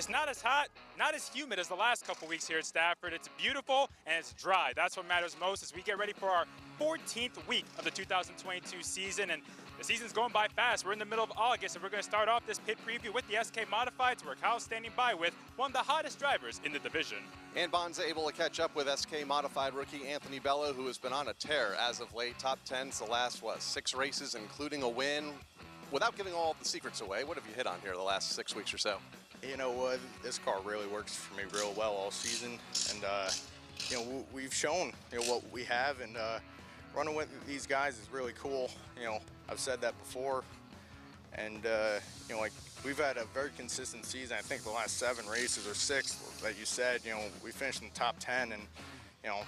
It's not as hot, not as humid as the last couple weeks here at Stafford. It's beautiful and it's dry. That's what matters most as we get ready for our 14th week of the 2022 season. And the season's going by fast. We're in the middle of August, and we're going to start off this pit preview with the SK Modifieds, where Kyle's standing by with one of the hottest drivers in the division. And Bonza able to catch up with SK Modified rookie Anthony Bello, who has been on a tear as of late. Top 10s the last, 6 races, including a win. Without giving all the secrets away, what have you hit on here the last 6 weeks or so? You know what, this car really works for me real well all season, and you know, we've shown what we have, and running with these guys is really cool. You know, I've said that before, and you know, like, we've had a very consistent season. I think the last 7 races or 6 that you said, you know, we finished in the top 10, and you know,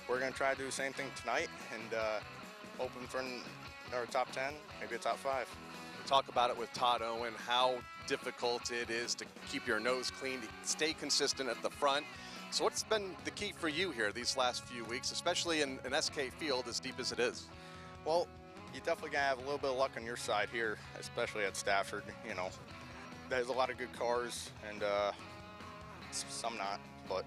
we're going to try to do the same thing tonight, and hoping for another top 10, maybe a top 5. Talk about it with Todd Owen, how difficult it is to keep your nose clean, to stay consistent at the front. So what's been the key for you here these last few weeks, especially in an SK field as deep as it is? Well, you definitely gotta have a little bit of luck on your side here, especially at Stafford. You know, there's a lot of good cars, and some not, but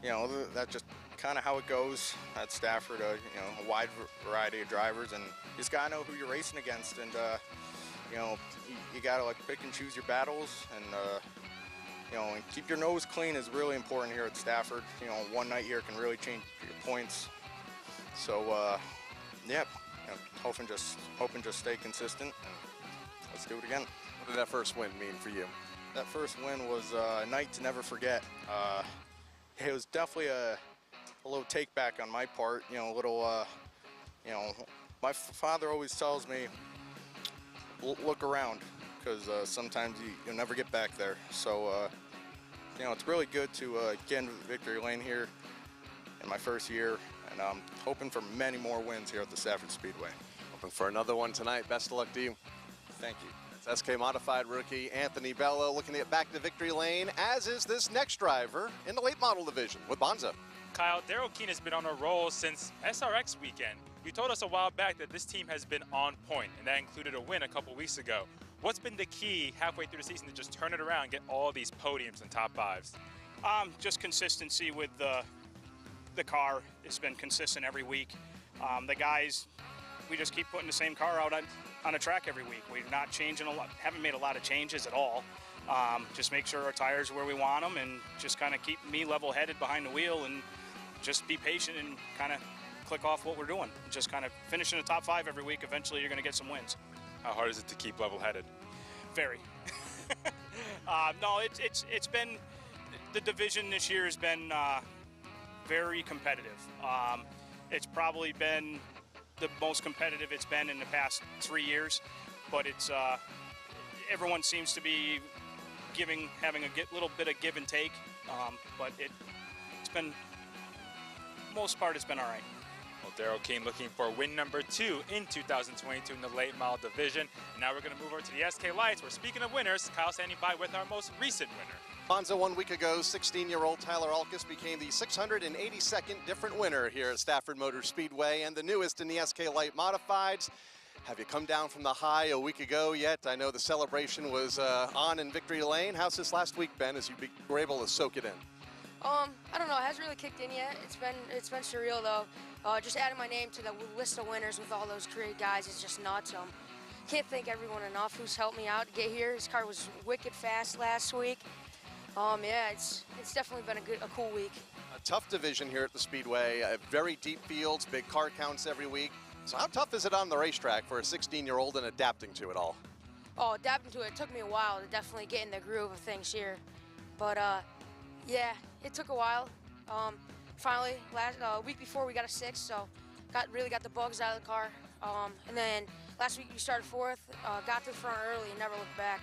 you know, that's just kind of how it goes at Stafford. You know, a wide variety of drivers, and you just gotta know who you're racing against, and you know, you gotta like pick and choose your battles, and you know, and keep your nose clean is really important here at Stafford. You know, one night here can really change your points. So yeah, you know, hoping just stay consistent, and let's do it again. What did that first win mean for you? That first win was a night to never forget. It was definitely a little take back on my part. You know, a little, you know, my father always tells me, look around, because sometimes you'll never get back there. So, you know, it's really good to get into victory lane here in my first year, and I'm hoping for many more wins here at the Stafford Speedway. Hoping for another one tonight. Best of luck to you. Thank you. It's SK Modified rookie Anthony Bello looking to get back to victory lane, as is this next driver in the late model division with Bonza. Kyle, Daryl Keene has been on a roll since SRX weekend. You told us a while back that this team has been on point, and that included a win a couple weeks ago. What's been the key halfway through the season to just turn it around and get all these podiums and top 5s? Just consistency with the car. It's been consistent every week. The guys, we just keep putting the same car out on a track every week. We're not changing a lot, haven't made a lot of changes at all. Just make sure our tires are where we want them, and just kind of keep me level-headed behind the wheel, and just be patient and kind of click off what we're doing. Just kind of finishing the top 5 every week. Eventually you're going to get some wins. How hard is it to keep level-headed? Very. No, it's been, the division this year has been very competitive. It's probably been the most competitive it's been in the past 3 years, but it's everyone seems to be having a little bit of give and take, but it's been, most part, it's been all right. Well, Daryl Keene looking for win number 2 in 2022 in the late model division. And now we're going to move over to the SK Lights, where, speaking of winners, Kyle's standing by with our most recent winner. Bonza, 1 week ago, 16-year-old Tyler Alkus became the 682nd different winner here at Stafford Motor Speedway, and the newest in the SK Light Modifieds. Have you come down from the high a week ago yet? I know the celebration was on in victory lane. How's this last week been as you were able to soak it in? I don't know. It hasn't really kicked in yet. It's been surreal though. Just adding my name to the list of winners with all those great guys is just nuts. Can't thank everyone enough who's helped me out to get here. This car was wicked fast last week. Yeah, it's definitely been a cool week. A tough division here at the Speedway. Very deep fields, big car counts every week. So how tough is it on the racetrack for a 16-year-old and adapting to it all? Oh, adapting to it took me a while to definitely get in the groove of things here. But yeah, it took a while. Finally, week before we got a 6, so really got the bugs out of the car. And then last week we started 4th, got to the front early and never looked back.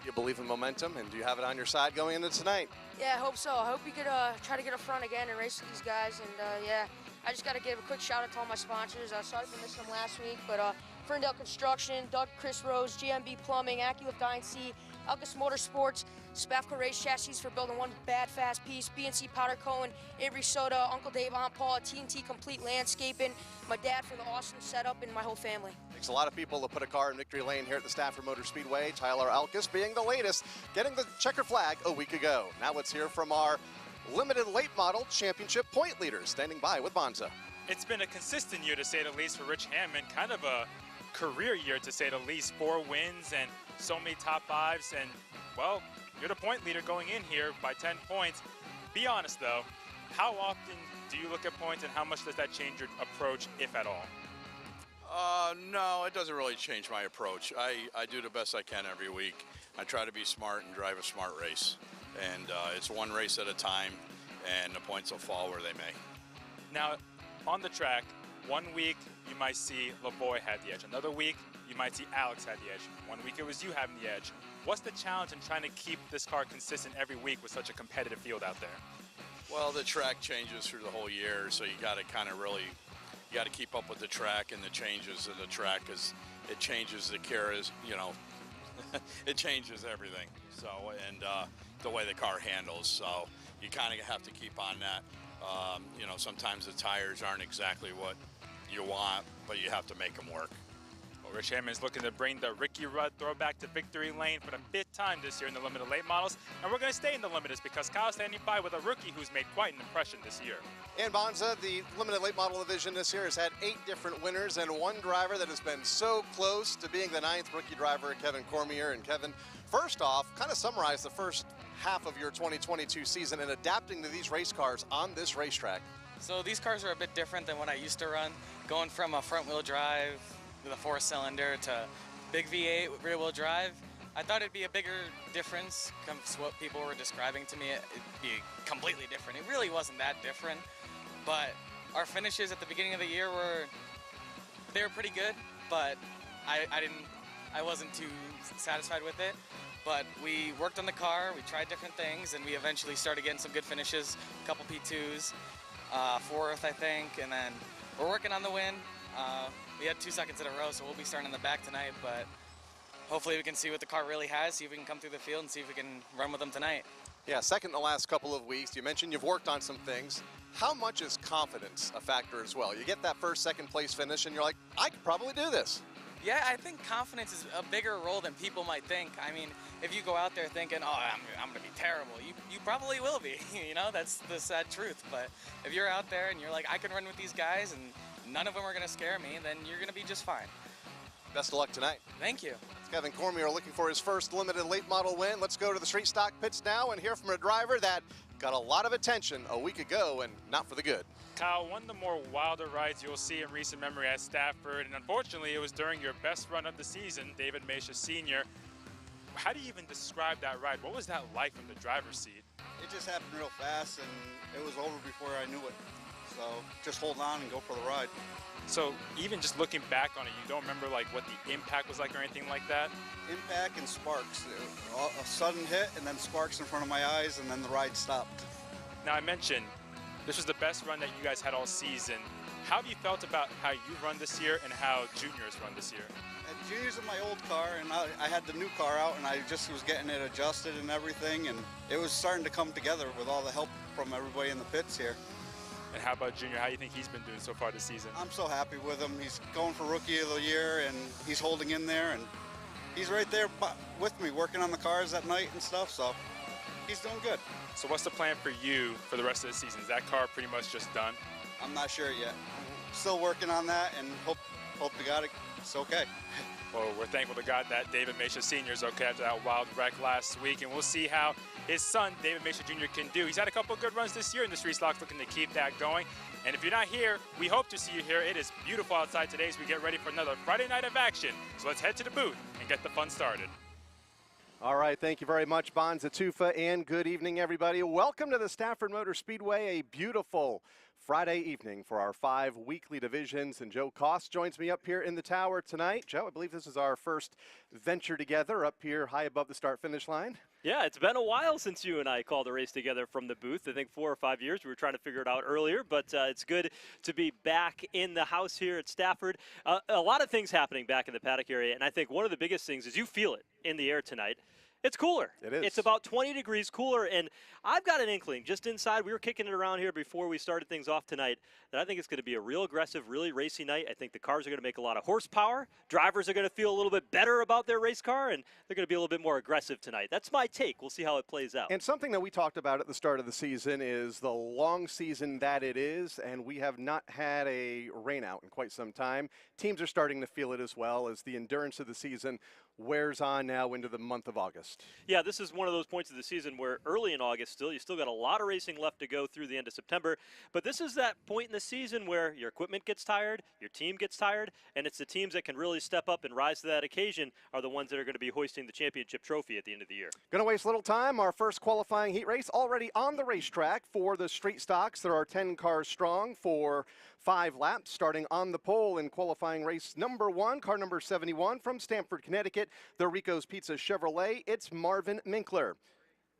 You believe in momentum, and do you have it on your side going into tonight? Yeah, I hope so. I hope we could try to get up front again and race with these guys. And yeah, I just got to give a quick shout out to all my sponsors. Sorry for missing them last week, but Ferndale Construction, Doug Chris Rose, GMB Plumbing, AccuLift INC, Alkus Motorsports, Spafco Race Chassis for building one bad fast piece, BNC Powder Cohen, Avery Soda, Uncle Dave, Aunt Paul, TNT Complete Landscaping, my dad for the awesome setup, and my whole family. Takes a lot of people to put a car in victory lane here at the Stafford Motor Speedway. Tyler Alkus being the latest, getting the checker flag a week ago. Now let's hear from our limited late model championship point leaders, standing by with Bonza. It's been a consistent year, to say the least, for Rich Hammond. Kind of a career year, to say the least. 4 wins and so many top 5s. And, well, you're the point leader going in here by 10 points. Be honest, though. How often do you look at points, and how much does that change your approach, if at all? No, it doesn't really change my approach. I do the best I can every week. I try to be smart and drive a smart race. And it's one race at a time, and the points will fall where they may. Now, on the track, one week you might see Lavoy had the edge. Another week you might see Alex had the edge. One week it was you having the edge. What's the challenge in trying to keep this car consistent every week with such a competitive field out there? Well, the track changes through the whole year, so you got to kind of really, you got to keep up with the track and the changes of the track, because it changes the carriers, you know, it changes everything. So, and the way the car handles, so you kind of have to keep on that. You know, sometimes the tires aren't exactly what you want, but you have to make them work. Well, Rich Hammond is looking to bring the Ricky Rudd throwback to victory lane for the 5th time this year in the limited late models. And we're going to stay in the limiteds because Kyle's standing by with a rookie who's made quite an impression this year. And Bonza, the limited late model division this year has had 8 different winners and one driver that has been so close to being the 9th rookie driver, Kevin Cormier. And Kevin, first off, kind of summarize the first half of your 2022 season and adapting to these race cars on this racetrack. So these cars are a bit different than what I used to run, going from a front-wheel drive with a 4-cylinder to big V8 with rear-wheel drive. I thought it'd be a bigger difference compared to what people were describing to me. It'd be completely different. It really wasn't that different, but our finishes at the beginning of the year they were pretty good, but I wasn't too satisfied with it. But we worked on the car, we tried different things, and we eventually started getting some good finishes, a couple P2s, 4th, I think, and then we're working on the win. We had 2 seconds in a row, so we'll be starting in the back tonight, but hopefully we can see what the car really has, see if we can come through the field and see if we can run with them tonight. Yeah, second in the last couple of weeks. You mentioned you've worked on some things. How much is confidence a factor as well? You get that first, second place finish and you're like, I could probably do this. Yeah, I think confidence is a bigger role than people might think. I mean, if you go out there thinking, oh, I'm going to be terrible, you probably will be. You know, that's the sad truth. But if you're out there and you're like, I can run with these guys and none of them are going to scare me, then you're going to be just fine. Best of luck tonight. Thank you. It's Kevin Cormier looking for his first limited late model win. Let's go to the street stock pits now and hear from a driver that got a lot of attention a week ago and not for the good. Kyle, one of the more wilder rides you'll see in recent memory at Stafford, and unfortunately it was during your best run of the season, David Mesha Sr. How do you even describe that ride? What was that like from the driver's seat? It just happened real fast and it was over before I knew it. So just hold on and go for the ride. So even just looking back on it, you don't remember like what the impact was like or anything like that? Impact and sparks. A sudden hit and then sparks in front of my eyes and then the ride stopped. Now I mentioned this was the best run that you guys had all season. How have you felt about how you run this year and how Junior's run this year? Junior's in my old car and I had the new car out and I just was getting it adjusted and everything, and it was starting to come together with all the help from everybody in the pits here. And how about Junior? How do you think he's been doing so far this season? I'm so happy with him. He's going for Rookie of the Year and he's holding in there, and he's right there with me working on the cars at night and stuff, so he's doing good. So what's the plan for you for the rest of the season? Is that car pretty much just done? I'm not sure yet. Still working on that and hope to God it's okay. Well, we're thankful to God that David Mesha Sr. is okay after that wild wreck last week, and we'll see how his son, David Mesha Jr., can do. He's had a couple of good runs this year in the street stocks, looking to keep that going. And if you're not here, we hope to see you here. It is beautiful outside today as we get ready for another Friday night of action. So let's head to the booth and get the fun started. All right, thank you very much, Bonza Tufa, and good evening, everybody. Welcome to the Stafford Motor Speedway, a beautiful Friday evening for our 5 weekly divisions, and Joe Koss joins me up here in the tower tonight. Joe, I believe this is our first venture together up here high above the start-finish line. Yeah, it's been a while since you and I called a race together from the booth. I think 4 or 5 years. We were trying to figure it out earlier, but it's good to be back in the house here at Stafford. A lot of things happening back in the paddock area, and I think one of the biggest things is you feel it in the air tonight. It's cooler. It is. It's about 20 degrees cooler, and I've got an inkling just inside. We were kicking it around here before we started things off tonight that I think it's going to be a real aggressive, really racy night. I think the cars are going to make a lot of horsepower. Drivers are going to feel a little bit better about their race car, and they're going to be a little bit more aggressive tonight. That's my take. We'll see how it plays out. And something that we talked about at the start of the season is the long season that it is, and we have not had a rain out in quite some time. Teams are starting to feel it as well as the endurance of the season wears on now into the month of August. Yeah, this is one of those points of the season where early in August you still got a lot of racing left to go through the end of September, but this is that point in the season where your equipment gets tired, your team gets tired, and it's the teams that can really step up and rise to that occasion are the ones that are going to be hoisting the championship trophy at the end of the year. Going to waste little time. Our first qualifying heat race already on the racetrack for the street stocks. There are 10 cars strong for 5 laps, starting on the pole in qualifying race number 1, car number 71 from Stamford, Connecticut, the Rico's Pizza Chevrolet. It's Marvin Minkler.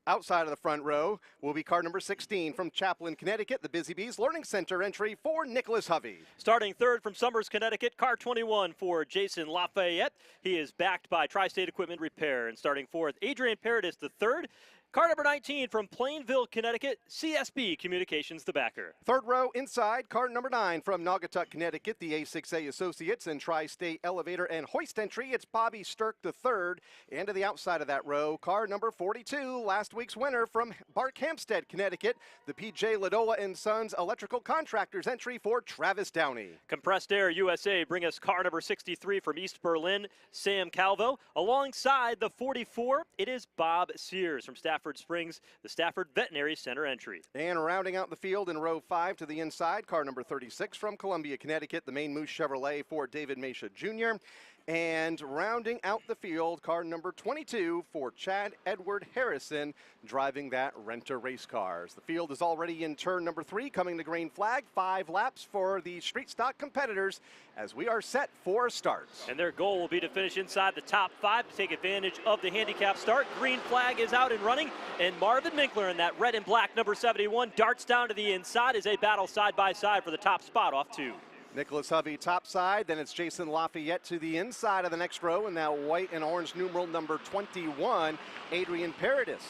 Outside of the front row will be car number 16 from Chaplin, Connecticut, the Busy Bees Learning Center entry for Nicholas Hovey. Starting third from Summers, Connecticut, car 21 for Jason Lafayette. He is backed by Tri-State Equipment Repair. And starting fourth, Adrian Paradis, the third. Car number 19 from Plainville, Connecticut, CSB Communications, the backer. Third row inside, car number 9 from Naugatuck, Connecticut, the A6A Associates and Tri-State Elevator and Hoist entry. It's Bobby Stirk, the third. And to the outside of that row, car number 42, last week's winner from Barkhamsted, Connecticut, the PJ Ladola and Sons Electrical Contractors entry for Travis Downey. Compressed Air USA bring us car number 63 from East Berlin, Sam Calvo. Alongside the 44, it is Bob Sears from Stafford Springs, the Stafford Veterinary Center entry. And rounding out the field in row 5 to the inside, car number 36 from Columbia, Connecticut, the Maine Moose Chevrolet for David Mesha Jr. And rounding out the field, car number 22 for Chad Edward Harrison, driving that Renter race cars. The field is already in turn number 3, coming to green flag. 5 laps for the street stock competitors as we are set for starts. And their goal will be to finish inside the top 5 to take advantage of the handicap start. Green flag is out and running, and Marvin Minkler in that red and black number 71 darts down to the inside as they battle side by side for the top spot off 2. Nicholas Hovey top side, then it's Jason Lafayette to the inside of the next row in that white and orange numeral number 21, Adrian Paradis.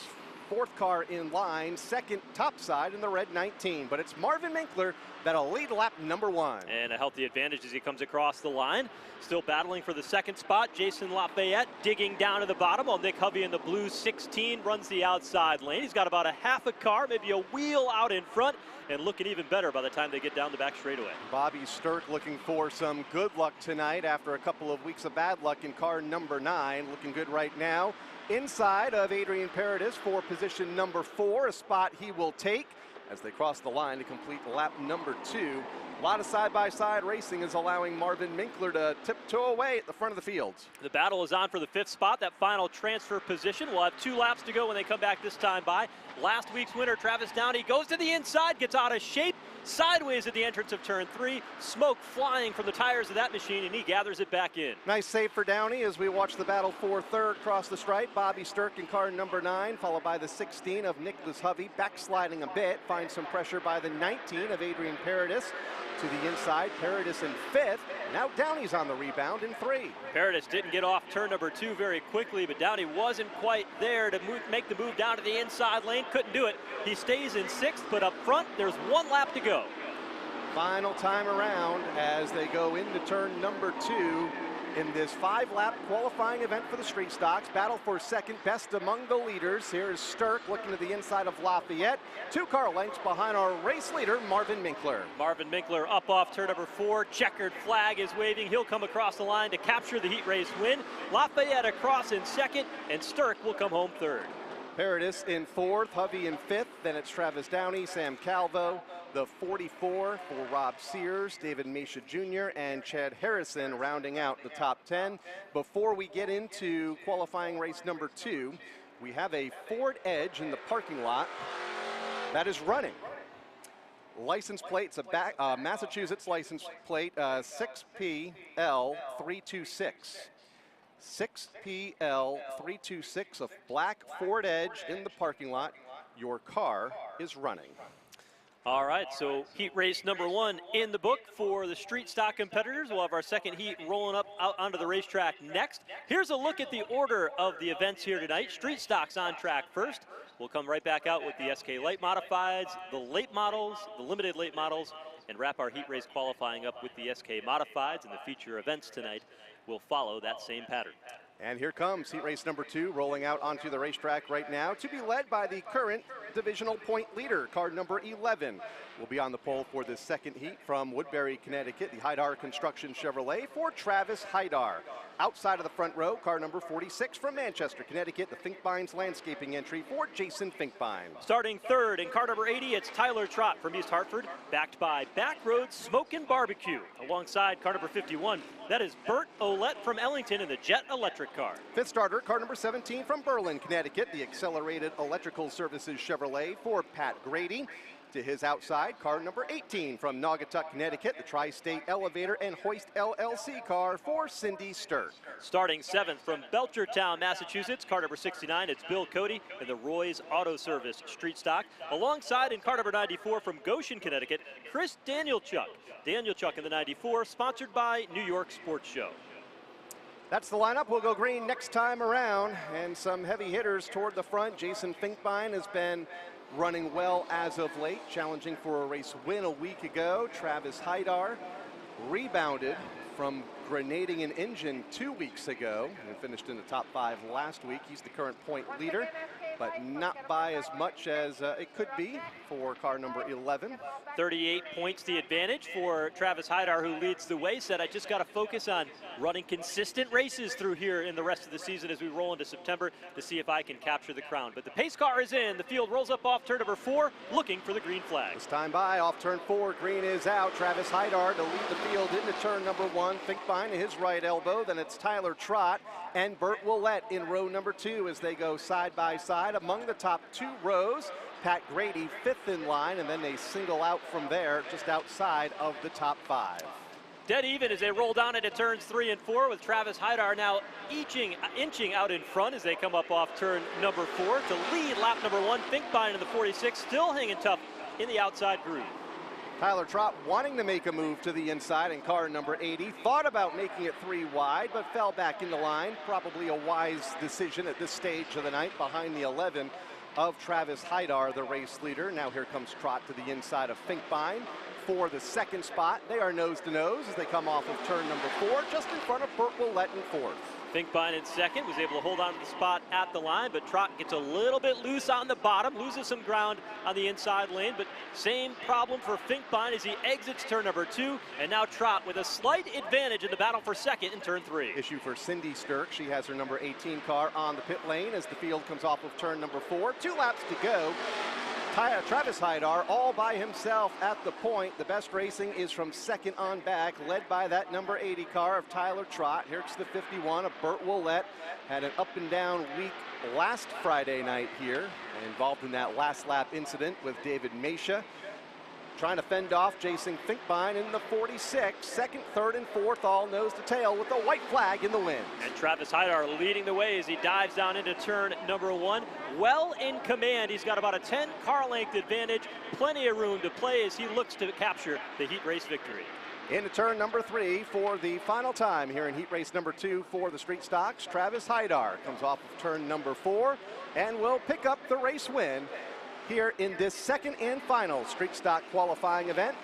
4th car in line, 2nd top side in the red 19, but it's Marvin Minkler that'll lead lap number 1. And a healthy advantage as he comes across the line. Still battling for the 2nd spot. Jason Lafayette digging down to the bottom while Nick Hovey in the blue 16 runs the outside lane. He's got about a half a car, maybe a wheel out in front, and looking even better by the time they get down the back straightaway. Bobby Stirk looking for some good luck tonight after a couple of weeks of bad luck in car number 9. Looking good right now. Inside of Adrian Paradis for position number 4, a spot he will take as they cross the line to complete lap number 2. A lot of side-by-side racing is allowing Marvin Minkler to tiptoe away at the front of the field. The battle is on for the 5th spot, that final transfer position. We'll have 2 laps to go when they come back this time by. Last week's winner, Travis Downey, goes to the inside, gets out of shape, sideways at the entrance of turn 3, smoke flying from the tires of that machine, and he gathers it back in. Nice save for Downey as we watch the battle for 3rd cross the stripe. Bobby Stirk in car number 9, followed by the 16 of Nicholas Hovey, backsliding a bit, finds some pressure by the 19 of Adrian Paradis. To the inside, Paradis in 5th. Now Downey's on the rebound in 3. Paradis didn't get off turn number 2 very quickly, but Downey wasn't quite there to make the move down to the inside lane. Couldn't do it. He stays in 6th, but up front, there's 1 lap to go. Final time around as they go into turn number 2 in this 5-lap qualifying event for the street stocks. Battle for 2nd best among the leaders. Here is Stirk looking to the inside of Lafayette. 2 car lengths behind our race leader, Marvin Minkler. Marvin Minkler up off turn number 4. Checkered flag is waving. He'll come across the line to capture the heat race win. Lafayette across in 2nd, and Stirk will come home 3rd. Paradis in 4th, Hovey in 5th. Then it's Travis Downey, Sam Calvo, the 44 for Rob Sears, David Mesha Jr., and Chad Harrison rounding out the top 10. Before we get into qualifying race number 2, we have a Ford Edge in the parking lot that is running. License plate, it's a Massachusetts license plate, 6PL326. 6PL326, a black Ford Edge in the parking lot. Your car is running. All right, so heat race number 1 in the book for the street stock competitors. We'll have our second heat rolling up out onto the racetrack next. Here's a look at the order of the events here tonight. Street stocks on track first. We'll come right back out with the SK Light Modifieds, the late models, the limited late models, and wrap our heat race qualifying up with the SK Modifieds, and the feature events tonight will follow that same pattern. And here comes heat race number 2 rolling out onto the racetrack right now to be led by the current divisional point leader, car number 11. Will be on the pole for this second heat from Woodbury, Connecticut, the Haidar Construction Chevrolet for Travis Haidar. Outside of the front row, car number 46 from Manchester, Connecticut, the Finkbines Landscaping entry for Jason Finkbine. Starting third in car number 80, it's Tyler Trott from East Hartford, backed by Backroads Smoke and Barbecue. Alongside car number 51, that is Bert Olette from Ellington in the Jet Electric car. Fifth starter, car number 17 from Berlin, Connecticut, the Accelerated Electrical Services Chevrolet for Pat Grady. To his outside, car number 18 from Naugatuck, Connecticut, the Tri-State Elevator and Hoist LLC car for Cindy Sturk. Starting seventh from Belchertown, Massachusetts, car number 69, it's Bill Cody in the Roy's Auto Service Street Stock. Alongside in car number 94 from Goshen, Connecticut, Chris Danielchuk. Danielchuk in the 94, sponsored by New York Sports Show. That's the lineup. We'll go green next time around, and some heavy hitters toward the front. Jason Finkbine has been running well as of late, challenging for a race win a week ago. Travis Haidar rebounded from grenading an engine 2 weeks ago and finished in the top 5 last week. He's the current point leader, but not by as much as it could be for car number 11. 38 points the advantage for Travis Haidar, who leads the way. Said, I just got to focus on running consistent races through here in the rest of the season as we roll into September to see if I can capture the crown. But the pace car is in. The field rolls up off turn number 4, looking for the green flag. This time by off turn 4, green is out. Travis Haidar to lead the field into turn number 1. Finkbine to his right elbow. Then it's Tyler Trott and Bert Willett in row number 2 as they go side by side among the top 2 rows. Pat Grady 5th in line, and then they single out from there just outside of the top 5. Dead even as they roll down into turns 3 and 4, with Travis Haidar now inching out in front as they come up off turn number 4 to lead lap number 1. Finkbine in the 46 still hanging tough in the outside groove. Tyler Trott wanting to make a move to the inside in car number 80. Thought about making it 3 wide, but fell back in the line. Probably a wise decision at this stage of the night behind the 11 of Travis Haidar, the race leader. Now here comes Trott to the inside of Finkbine for the second spot. They are nose to nose as they come off of turn number 4, just in front of Bert Willett in 4th. Finkbine in second, was able to hold on to the spot at the line, but Trott gets a little bit loose on the bottom, loses some ground on the inside lane, but same problem for Finkbine as he exits turn number 2, and now Trott with a slight advantage in the battle for second in turn 3. Issue for Cindy Sturk. She has her number 18 car on the pit lane as the field comes off of turn number 4. 2 laps to go. Travis Haidar all by himself at the point. The best racing is from second on back, led by that number 80 car of Tyler Trott. Here's the 51 of Bert Willett. Had an up and down week last Friday night here, involved in that last lap incident with David Mesha. Trying to fend off Jason Finkbine in the 46. Second, third, and fourth all nose to tail with a white flag in the wind. And Travis Haidar leading the way as he dives down into turn number 1. Well in command. He's got about a 10 car length advantage. Plenty of room to play as he looks to capture the heat race victory. Into turn number 3 for the final time here in heat race number 2 for the street stocks. Travis Haidar comes off of turn number 4 and will pick up the race win here in this second and final street stock qualifying event.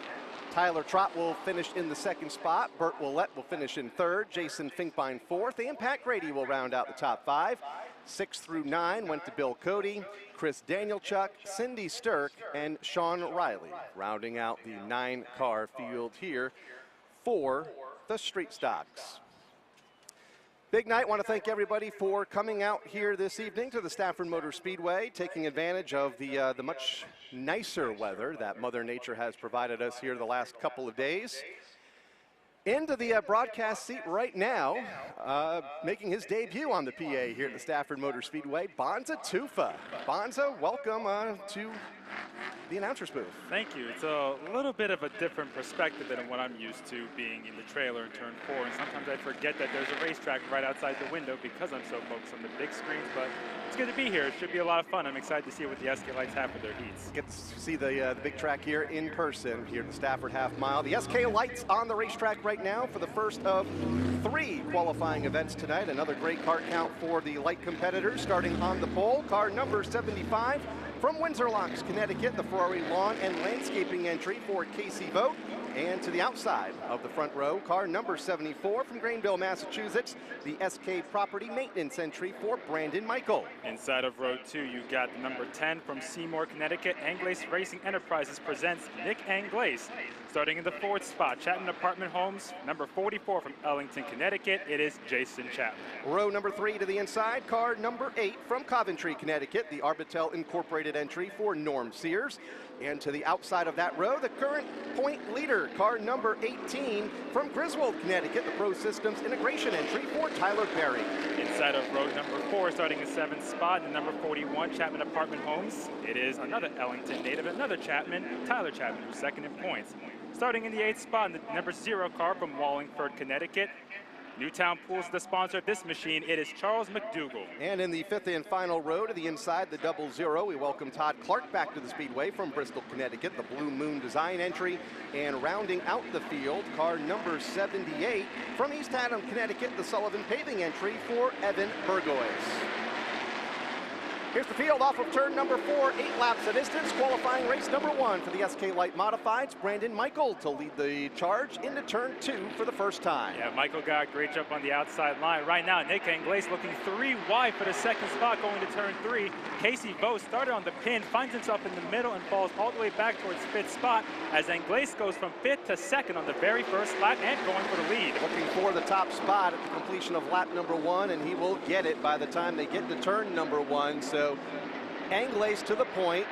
Tyler Trott will finish in the second spot. Bert Willett will finish in third. Jason Finkbine 4th. And Pat Grady will round out the top 5. 6 through 9 went to Bill Cody, Chris Danielchuk, Cindy Sturk, and Sean Riley, rounding out the 9-car field here for the street stocks. Big night. Want to thank everybody for coming out here this evening to the Stafford Motor Speedway, taking advantage of the much nicer weather that Mother Nature has provided us here the last couple of days. Into the broadcast seat right now, making his debut on the PA here at the Stafford Motor Speedway, Bonza Tufa. Bonza, welcome to the announcer's booth. Thank you. It's a little bit of a different perspective than what I'm used to being in the trailer in turn 4, and sometimes I forget that there's a racetrack right outside the window because I'm so focused on the big screens, but it's good to be here. It should be a lot of fun. I'm excited to see what the SK Lights have for their heats. Get to see the big track here in person here at the Stafford Half Mile. The SK Lights on the racetrack right now for the first of 3 qualifying events tonight. Another great car count for the light competitors. Starting on the pole, car number 75 from Windsor Locks, Connecticut, the Ferrari Lawn and Landscaping entry for Casey Vogt. And to the outside of the front row, car number 74 from Greenville, Massachusetts, the SK Property Maintenance entry for Brandon Michael. Inside of row 2, you got the number 10 from Seymour, Connecticut. Anglace Racing Enterprises presents Nick Anglace. Starting in the 4th spot, Chapman Apartment Homes, number 44 from Ellington, Connecticut, it is Jason Chapman. Row number 3 to the inside, car number 8 from Coventry, Connecticut, the Arbitel Incorporated entry for Norm Sears. And to the outside of that row, the current point leader, car number 18 from Griswold, Connecticut, the Pro Systems Integration entry for Tyler Berry. Inside of row number 4, starting in 7th spot, the number 41 Chapman Apartment Homes, it is another Ellington native, another Chapman, Tyler Chapman, who's second in points. Starting in the 8th spot, the number 0 car from Wallingford, Connecticut. Newtown Pools, the sponsor of this machine, it is Charles Mcdougall. And in the 5th and final row to the inside, the 00, we welcome Todd Clark back to the Speedway from Bristol, Connecticut, the Blue Moon Design entry. And rounding out the field, car number 78 from East Haddam, Connecticut, the Sullivan Paving entry for Evan Burgoyes. Here's the field off of turn number 4, 8 laps of distance, qualifying race number 1 for the SK Light Modifieds. Brandon Michael to lead the charge into turn 2 for the first time. Yeah, Michael got a great jump on the outside line. Right now, Nick Anglace looking 3 wide for the 2nd spot going to turn 3. Casey Vogt started on the pin, finds himself in the middle and falls all the way back towards 5th spot as Anglace goes from 5th to 2nd on the very first lap and going for the lead. Looking for the top spot at the completion of lap number 1, and he will get it by the time they get to turn number 1. So Anglace to the point,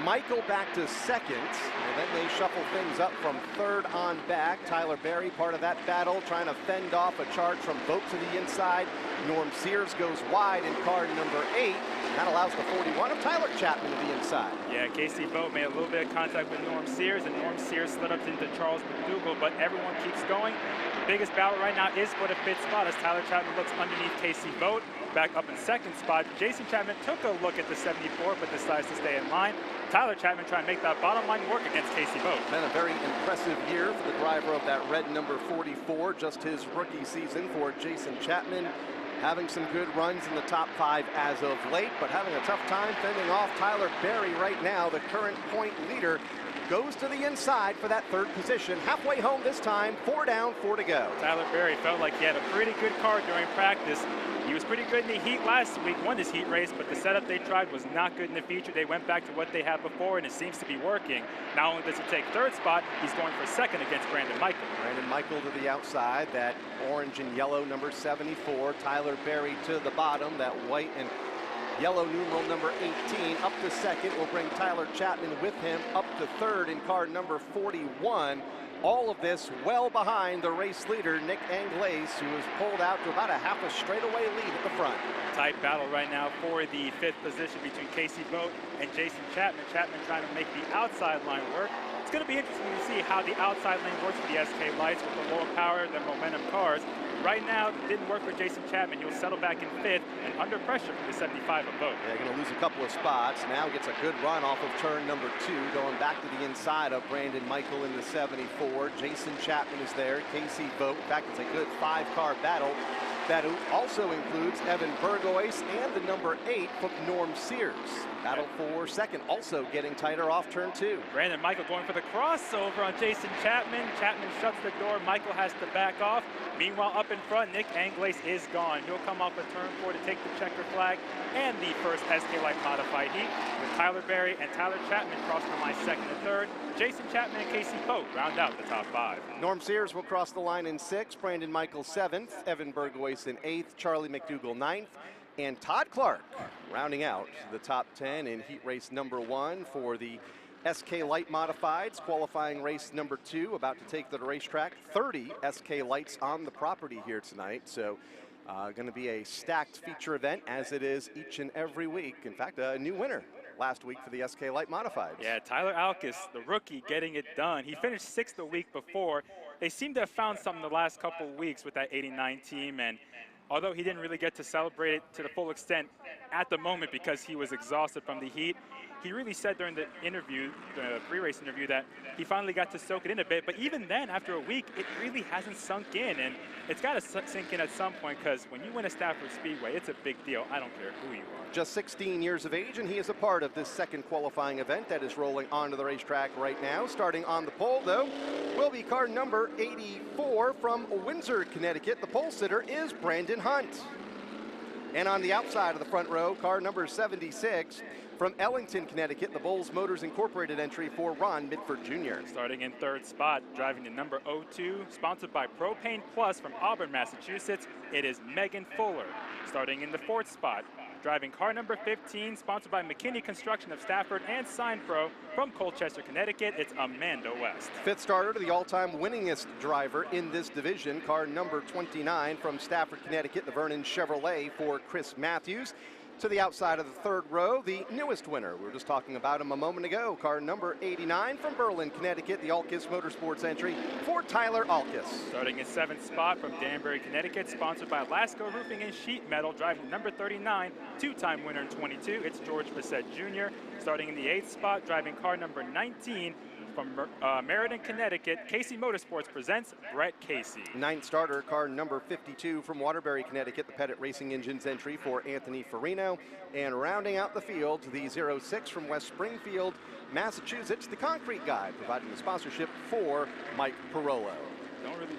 Michael back to 2nd, and then they shuffle things up from 3rd on back. Tyler Berry, part of that battle, trying to fend off a charge from Vogt to the inside. Norm Sears goes wide in car number 8. That allows the 41 of Tyler Chapman to the inside. Yeah, Casey Vogt made a little bit of contact with Norm Sears, and Norm Sears slid up into Charles Mcdougall, but everyone keeps going. The biggest battle right now is for the 5th spot as Tyler Chapman looks underneath Casey Vogt. Back up in 2nd spot, Jason Chapman took a look at the 74, but decides to stay in line. Tyler Chapman trying to make that bottom line work against Casey Vogt. Been a very impressive year for the driver of that red number 44, just his rookie season for Jason Chapman. Having some good runs in the top 5 as of late, but having a tough time fending off Tyler Berry right now, the current point leader. Goes to the inside for that 3rd position. Halfway home this time, 4 down, 4 to go. Tyler Berry felt like he had a pretty good car during practice. He was pretty good in the heat last week, won this heat race, but the setup they tried was not good in the feature. They went back to what they had before, and it seems to be working. Not only does he take 3rd spot, he's going for 2nd against Brandon Michael. Brandon Michael to the outside, that orange and yellow number 74. Tyler Berry to the bottom, that white and yellow numeral number 18 up to 2nd will bring Tyler Chapman with him up to 3rd in car number 41. All of this well behind the race leader, Nick Anglace, who was pulled out to about a half a straightaway lead at the front. Tight battle right now for the 5th position between Casey Vogt and Jason Chapman. Chapman trying to make the outside line work. It's going to be interesting to see how the outside lane works for the SK Lights with the lower power, the momentum cars. Right now, it didn't work for Jason Chapman. He'll settle back in 5th and under pressure from the 75 of Vogt. Yeah, going to lose a couple of spots. Now gets a good run off of turn number 2, going back to the inside of Brandon Michael in the 74. Jason Chapman is there, Casey Vogt. In fact, it's a good 5-car battle. That also includes Evan Burgoyes and the number 8 from Norm Sears. Battle for 2nd, also getting tighter off turn 2. Brandon Michael going for the crossover on Jason Chapman. Chapman shuts the door. Michael has to back off. Meanwhile, up in front, Nick Anglace is gone. He'll come off of turn 4 to take the checker flag and the first SK Light Modified heat with Tyler Berry and Tyler Chapman crossing the line 2nd and 3rd. Jason Chapman and Casey Vogt round out the top 5. Norm Sears will cross the line in 6th. Brandon Michael 7th. Evan Burgoyes in 8th. Charlie Mcdougall 9th. And Todd Clark rounding out the top 10 in heat race number 1 for the SK Light Modifieds, qualifying race number 2, about to take the racetrack. 30 SK Lights on the property here tonight. So going to be a stacked feature event as it is each and every week. In fact, a new winner last week for the SK Light Modifieds. Yeah, Tyler Alkis, the rookie, getting it done. He finished 6th the week before. They seem to have found something the last couple of weeks with that 89 team, and although he didn't really get to celebrate it to the full extent at the moment because he was exhausted from the heat, he really said during the interview, the pre-race interview, that he finally got to soak it in a bit. But even then, after a week, it really hasn't sunk in. And it's got to sink in at some point, because when you win a Stafford Speedway, it's a big deal. I don't care who you are. Just 16 years of age, and he is a part of this second qualifying event that is rolling onto the racetrack right now. Starting on the pole, though, will be car number 84 from Windsor, Connecticut. The pole sitter is Brandon Hunt. And on the outside of the front row, car number 76 from Ellington, Connecticut, the Bulls Motors Incorporated entry for Ron Midford Jr. Starting in 3rd spot, driving the number 02, sponsored by Propane Plus from Auburn, Massachusetts, it is Megan Fuller. Starting in the 4th spot, driving car number 15, sponsored by McKinney Construction of Stafford and Sign Pro from Colchester, Connecticut, it's Amanda West. 5th starter to the all-time winningest driver in this division, car number 29 from Stafford, Connecticut, the Vernon Chevrolet for Chris Matthews. To the outside of the 3rd row, the newest winner. We were just talking about him a moment ago. Car number 89 from Berlin, Connecticut, the Alkis Motorsports entry for Tyler Alkis. Starting in 7th spot from Danbury, Connecticut, sponsored by Lasco Roofing and Sheet Metal, driving number 39, 2-time winner in 22, it's George Bissett Jr. Starting in the 8th spot, driving car number 19, from Meriden, Connecticut, Casey Motorsports presents Brett Casey. 9th starter, car number 52 from Waterbury, Connecticut, the Pettit Racing Engines entry for Anthony Farino. And rounding out the field, the 06 from West Springfield, Massachusetts, the Concrete Guy, providing the sponsorship for Mike Parolo.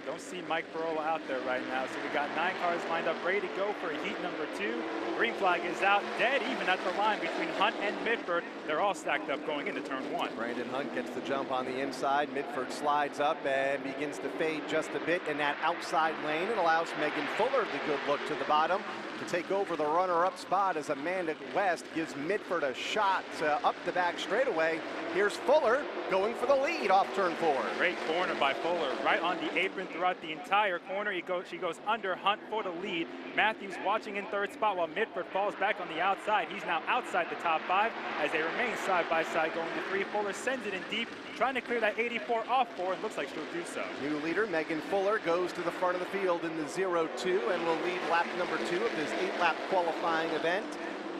Don't see Mike Barola out there right now. So we got 9 cars lined up, ready to go for heat number 2. Green flag is out, dead even at the line between Hunt and Midford. They're all stacked up going into turn 1. Brandon Hunt gets the jump on the inside. Midford slides up and begins to fade just a bit in that outside lane. It allows Megan Fuller the good look to the bottom to take over the runner-up spot as Amanda West gives Midford a shot up the back straightaway. Here's Fuller going for the lead off turn 4. Great corner by Fuller, right on the apron throughout the entire corner. She goes under Hunt for the lead. Matthews watching in 3rd spot while Midford falls back on the outside. He's now outside the top 5 as they remain side by side going to 3. Fuller sends it in deep, trying to clear that 84 off 4, and looks like she'll do so. New leader Megan Fuller goes to the front of the field in the 02 and will lead lap number 2 of this 8-lap qualifying event.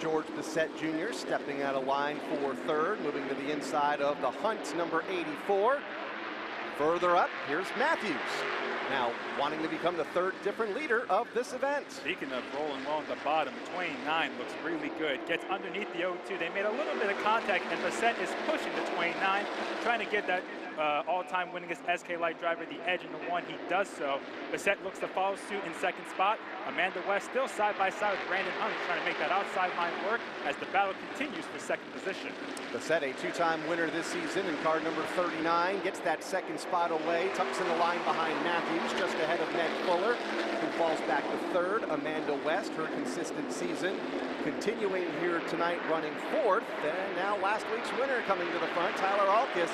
George Bissett Jr. stepping out of line for 3rd, moving to the inside of the Hunt number 84. Further up, here's Matthews, now wanting to become the 3rd different leader of this event. Speaking of rolling well at the bottom, 29 looks really good. Gets underneath the 02. They made a little bit of contact, and Bissett is pushing the 29, trying to get that all-time winningest SK Light driver the edge in the 1. He does so. Bissett looks to follow suit in 2nd spot. Amanda West still side by side with Brandon Hunt, trying to make that outside line work as the battle continues for 2nd position. Bissett, a 2-time winner this season, in car number 39, gets that 2nd spot away, tucks in the line behind Matthews, just ahead of Meg Fuller, who falls back to 3rd. Amanda West, her consistent season, continuing here tonight, running 4th. And now last week's winner coming to the front, Tyler Alkis,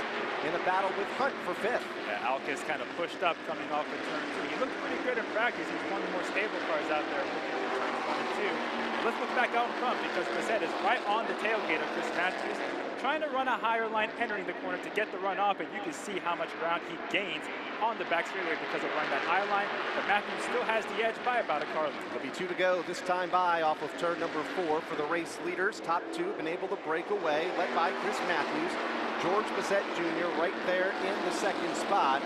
in a battle with Hunt for 5th. Yeah, Alkis kind of pushed up coming off of turn 2. He looked pretty good in practice. He's one of the more stable cars out there looking at turns 1 and 2. Let's look back out in front because Bissett is right on the tailgate of Chris Matthews, trying to run a higher line entering the corner to get the run off, and you can see how much ground he gains on the back straightaway because of running that high line. But Matthews still has the edge by about a car length. There'll be 2 to go this time by off of turn number 4 for the race leaders. Top 2 have been able to break away, led by Chris Matthews. George Bissett Jr. right there in the 2nd spot.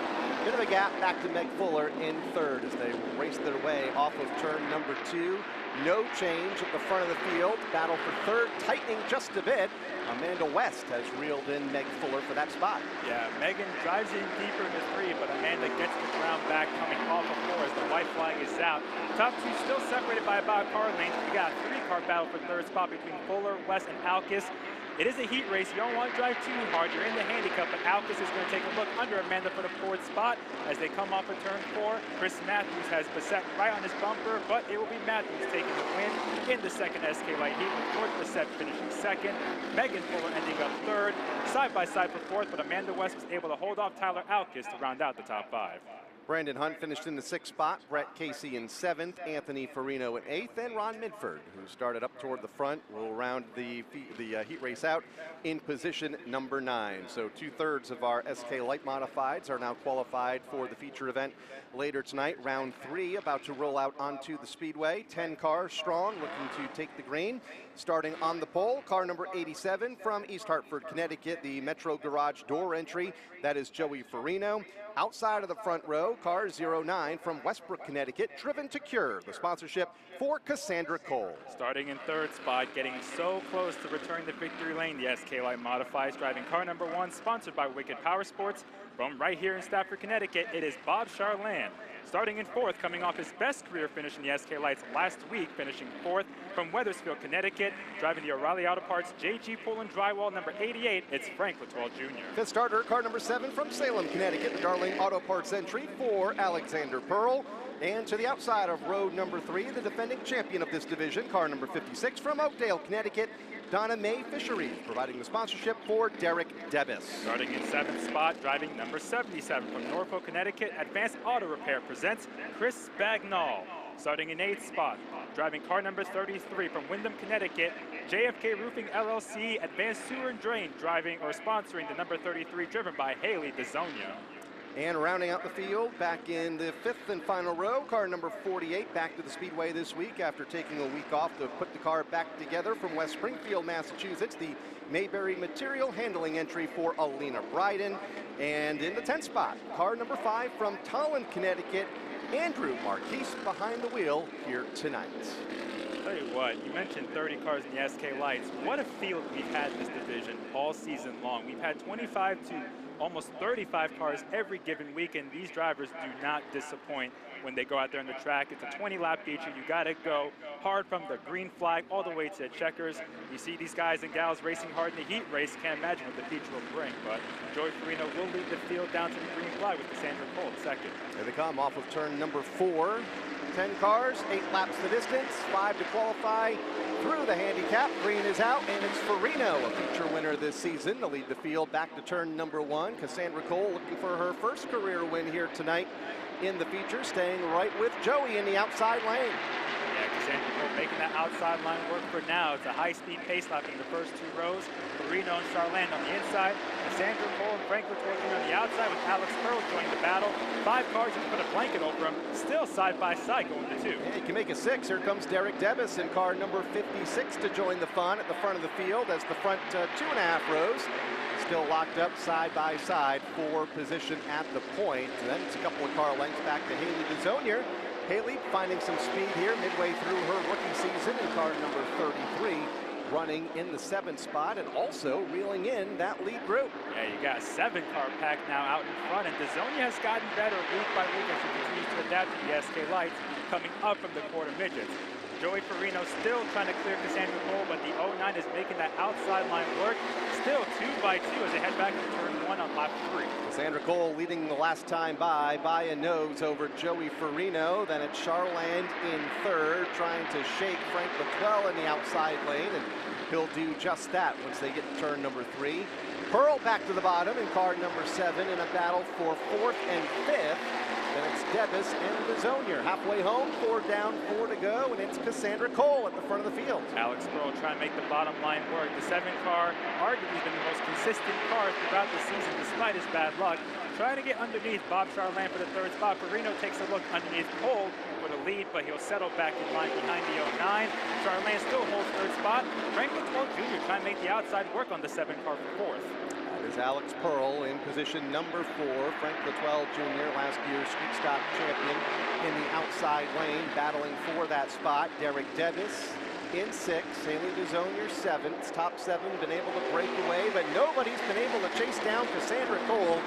Bit of a gap back to Meg Fuller in 3rd as they race their way off of turn number 2. No change at the front of the field. Battle for 3rd, tightening just a bit. Amanda West has reeled in Meg Fuller for that spot. Yeah, Megan drives in deeper into 3, but Amanda gets the ground back coming off of 4 as the white flag is out. Top 2 still separated by about a car length. We got a 3-car battle for 3rd spot between Fuller, West, and Alkis. It is a heat race. You don't want to drive too hard. You're in the handicap, but Alkis is going to take a look under Amanda for the 4th spot as they come off of turn 4. Chris Matthews has Bissett right on his bumper, but it will be Matthews taking the win in the 2nd SK Light heat, with George Bissett finishing 2nd. Megan Fuller ending up 3rd. Side by side for 4th, but Amanda West was able to hold off Tyler Alkis to round out the top 5. Brandon Hunt finished in the 6th spot, Brett Casey in 7th, Anthony Farino in 8th, and Ron Midford, who started up toward the front, will round the heat race out in position number 9. So 2/3 of our SK Light Modifieds are now qualified for the feature event later tonight. Round 3 about to roll out onto the Speedway. 10 cars strong, looking to take the green. Starting on the pole, car number 87 from East Hartford, Connecticut, the Metro Garage door entry. That is Joey Farino. Outside of the front row, car 09 from Westbrook, Connecticut, driven to cure. The sponsorship for Cassandra Cole. Starting in 3rd spot, getting so close to returning the victory lane, the SK Light Modifieds, driving car number 1, sponsored by Wicked Power Sports. From right here in Stafford, Connecticut, it is Bob Charland. Starting in 4th, coming off his best career finish in the SK Lights last week, finishing 4th from Weathersfield, Connecticut, driving the O'Reilly Auto Parts JG Pool and Drywall number 88, it's Frank Latoile Jr. 5th starter, car number 7 from Salem, Connecticut, the Darling Auto Parts entry for Alexander Pearl. And to the outside of road number 3, the defending champion of this division, car number 56 from Oakdale, Connecticut, Donna Mae Fisheries, providing the sponsorship for Derek Debus. Starting in 7th spot, driving number 77 from Norfolk, Connecticut, Advanced Auto Repair presents Chris Bagnall. Starting in 8th spot, driving car number 33 from Windham, Connecticut, JFK Roofing LLC, Advanced Sewer and Drain, driving or sponsoring the number 33, driven by Haley DeZonia. And rounding out the field, back in the 5th and final row, car number 48, back to the Speedway this week after taking a week off to put the car back together from West Springfield, Massachusetts, the Mayberry Material Handling entry for Alina Bryden. And in the 10th spot, car number 5 from Tolland, Connecticut, Andrew Marquise behind the wheel here tonight. Tell you what, you mentioned 30 cars in the SK Lights. What a field we've had in this division all season long. We've had 25 to almost 35 cars every given weekend. These drivers do not disappoint when they go out there on the track. It's a 20-lap feature. You got to go hard from the green flag all the way to the checkers. You see these guys and gals racing hard in the heat race. Can't imagine what the feature will bring, but Joey Farino will lead the field down to the green flag with Cassandra Cole in 2nd. Here they come off of turn number 4. 10 cars, 8 laps the distance, 5 to qualify through the handicap. Green is out, and it's Farino, a feature winner this season, to lead the field back to turn number 1. Cassandra Cole looking for her first career win here tonight in the feature, staying right with Joey in the outside lane. Yeah, Cassandra Cole making that outside line work for now. It's a high-speed pace lap in the first 2 rows. Farino and Charland on the inside. Cassandra Cole and Frank Latoile on the outside with Alex Pearl joining the battle. 5 cars, you can put a blanket over them. Still side by side going to 2. Yeah, you can make a 6. Here comes Derek Debus in car number 56 to join the fun at the front of the field as the front 2.5 rows still locked up side by side for position at the point. And then it's a couple of car lengths back to Haley DeZonia. Haley finding some speed here midway through her rookie season in car number 33, running in the 7th spot and also reeling in that lead group. Yeah, you got a 7-car pack now out in front, and DeZonia has gotten better week by week as she continues to adapt to the SK Lights, coming up from the quarter midgets. Joey Farino still trying to clear Cassandra Cole, but the 09 is making that outside line work. Still 2 by 2 as they head back to turn 1 on lap 3. Cassandra Cole leading the last time by a nose over Joey Farino. Then it's Charland in 3rd, trying to shake Frank Latoile in the outside lane, and he'll do just that once they get to turn number 3. Pearl back to the bottom in car number 7 in a battle for 4th and 5th. Then it's Debus and DeZonia. Halfway home, 4 down, 4 to go, and it's Cassandra Cole at the front of the field. Alex Pearl trying to make the bottom line work. The 7-car arguably been the most consistent car throughout the season despite his bad luck. Trying to get underneath Bob Charland for the 3rd spot. Farino takes a look underneath Cole for the lead, but he'll settle back in line behind the 09. Charland still holds 3rd spot. Frank Latoile Jr. trying to make the outside work on the 7-car for 4th. That is Alex Pearl in position number 4. Frank Latoile Jr., last year's street stock champion, in the outside lane, battling for that spot. Derek Debus in 6th, Haley DeZonia 7th. Top 7 been able to break away, but nobody's been able to chase down Cassandra Cole.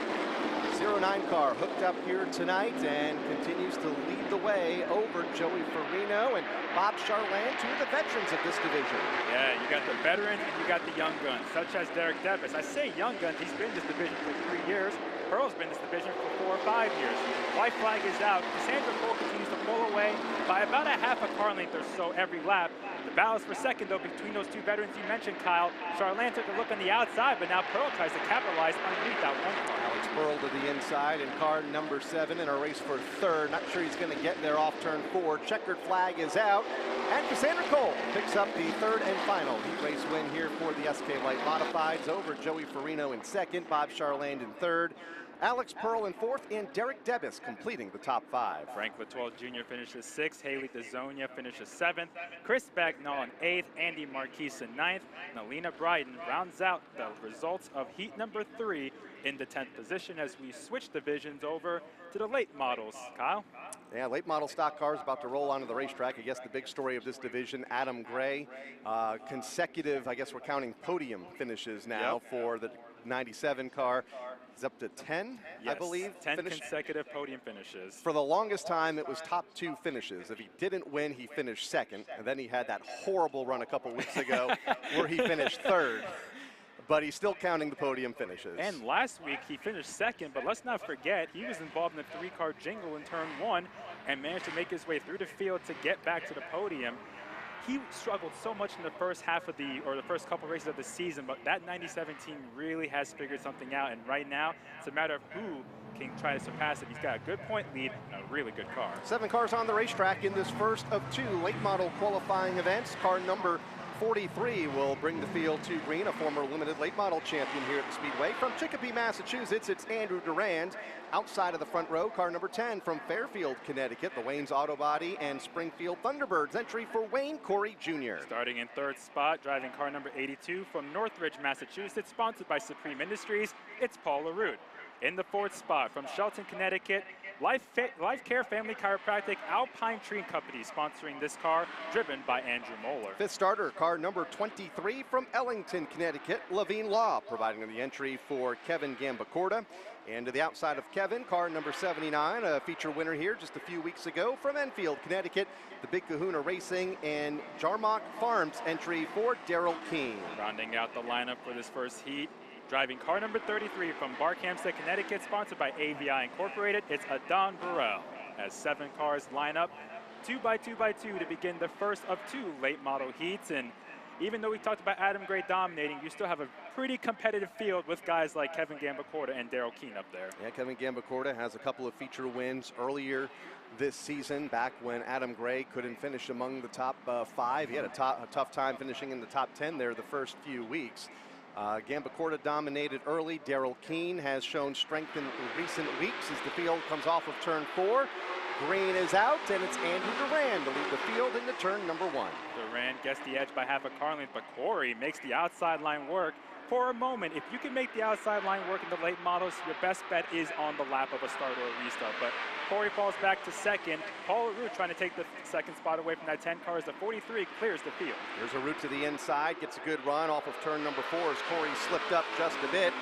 09 car hooked up here tonight and continues to lead the way over Joey Farino and Bob Charland, 2 of the veterans of this division. Yeah, you got the veterans and you got the young guns, such as Derek Debus. I say young guns, he's been in this division for 3 years. Pearl's been in this division for 4 or 5 years. White flag is out. Cassandra Cole continues to pull away by about a half a car length or so every lap. The battles for 2nd, though, between those 2 veterans you mentioned, Kyle. Charland took a look on the outside, but now Pearl tries to capitalize underneath that 1 car. Alex Pearl to the inside in car number 7 in a race for third. Not sure he's going to get there off turn 4. Checkered flag is out. And Cassandra Cole picks up the third and final heat race win here for the SK Light Modifieds over Joey Farino in second, Bob Charland in third, Alex Pearl in fourth, and Derek Debus completing the top 5. Frank Latoil Jr. finishes 6th. Haley DeZonia finishes 7th. Chris Bagnall in 8th. Andy Marquise in 9th. And Alina Bryden rounds out the results of heat number 3 in the 10th position as we switch divisions over to the late models. Kyle? Yeah, late model stock cars about to roll onto the racetrack. I guess the big story of this division, Adam Gray, consecutive, I guess we're counting podium finishes now for the 97 car. He's up to 10, yes, I believe. 10 consecutive podium finishes. For the longest time, it was top 2 finishes. If he didn't win, he finished second. And then he had that horrible run a couple weeks ago where he finished third. But he's still counting the podium finishes. And last week, he finished second, but let's not forget, he was involved in the 3-car jingle in turn 1 and managed to make his way through the field to get back to the podium. He struggled so much in the first half of the first couple races of the season, but that 97 team really has figured something out. And right now, it's a matter of who can try to surpass it. He's got a good point lead and a really good car. 7 cars on the racetrack in this first of 2 late model qualifying events. Car number 43 will bring the field to green, a former limited late model champion here at the Speedway. From Chicopee, Massachusetts, it's Andrew Durand. Outside of the front row, car number 10 from Fairfield, Connecticut, the Wayne's Auto Body and Springfield Thunderbirds. Entry for Wayne Corey Jr. Starting in 3rd spot, driving car number 82 from Northridge, Massachusetts, sponsored by Supreme Industries, it's Paul LaRute. In the 4th spot, from Shelton, Connecticut, Life Care Family Chiropractic Alpine Tree Company sponsoring this car, driven by Andrew Moeller. 5th starter, car number 23 from Ellington, Connecticut, Levine Law, providing the entry for Kevin Gambacorta. And to the outside of Kevin, car number 79, a feature winner here just a few weeks ago from Enfield, Connecticut, the Big Kahuna Racing and Jarmock Farms entry for Daryl Keene. Rounding out the lineup for this first heat, driving car number 33 from Barkhamsted, Connecticut, sponsored by AVI Incorporated, it's Adon Burrell. As 7 cars line up 2 by 2 by 2 to begin the first of 2 late model heats. And even though we talked about Adam Gray dominating, you still have a pretty competitive field with guys like Kevin Gambacorta and Daryl Keene up there. Yeah, Kevin Gambacorta has a couple of feature wins earlier this season, back when Adam Gray couldn't finish among the top 5. He had a tough time finishing in the top 10 there the first few weeks. Gambacorta dominated early. Daryl Keene has shown strength in recent weeks as the field comes off of turn 4. Green is out, and it's Andrew Durand to lead the field into turn number 1. Durand gets the edge by half a car length, but Corey makes the outside line work. For a moment, if you can make the outside line work in the late models, your best bet is on the lap of a start or a restart. But Corey falls back to second. Paul LaRute trying to take the second spot away from that 10 car as the 43 clears the field. There's LaRute to the inside, gets a good run off of turn number 4 as Corey slipped up just a bit.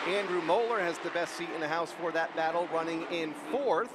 Andrew Moeller has the best seat in the house for that battle, running in 4th.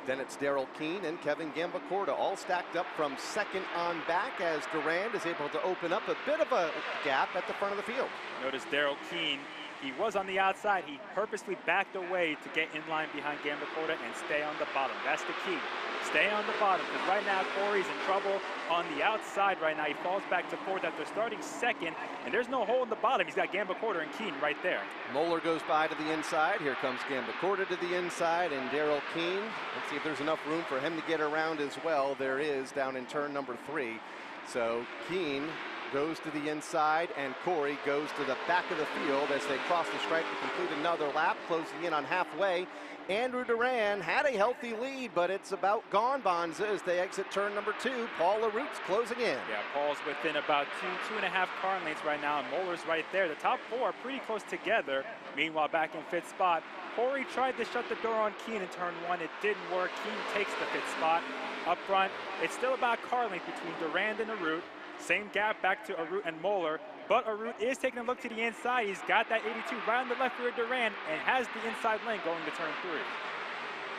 Then it's Daryl Keene and Kevin Gambacorta, all stacked up from second on back as Durand is able to open up a bit of a gap at the front of the field. Notice Daryl Keene, he was on the outside. He purposely backed away to get in line behind Gambacorta and stay on the bottom. That's the key. Stay on the bottom, because right now Corey's in trouble on the outside right now. He falls back to 4th after starting second, and there's no hole in the bottom. He's got Gambacorta and Keene right there. Moeller goes by to the inside. Here comes Gambacorta to the inside, and Daryl Keene. Let's see if there's enough room for him to get around as well. There is, down in turn number 3. So Keene goes to the inside, and Corey goes to the back of the field as they cross the stripe to complete another lap, closing in on halfway. Andrew Durand had a healthy lead, but it's about gone, Bonza, as they exit turn number 2. Paul LaRute's closing in. Yeah, Paul's within about 2.5 car lengths right now, and Moeller's right there. The top 4 are pretty close together. Meanwhile, back in 5th spot, Corey tried to shut the door on Keene in turn 1. It didn't work. Keene takes the 5th spot. Up front, it's still about car length between Durand and LaRute. Same gap back to LaRute and Moeller, but LaRute is taking a look to the inside. He's got that 82 right on the left rear of Durand and has the inside lane going to turn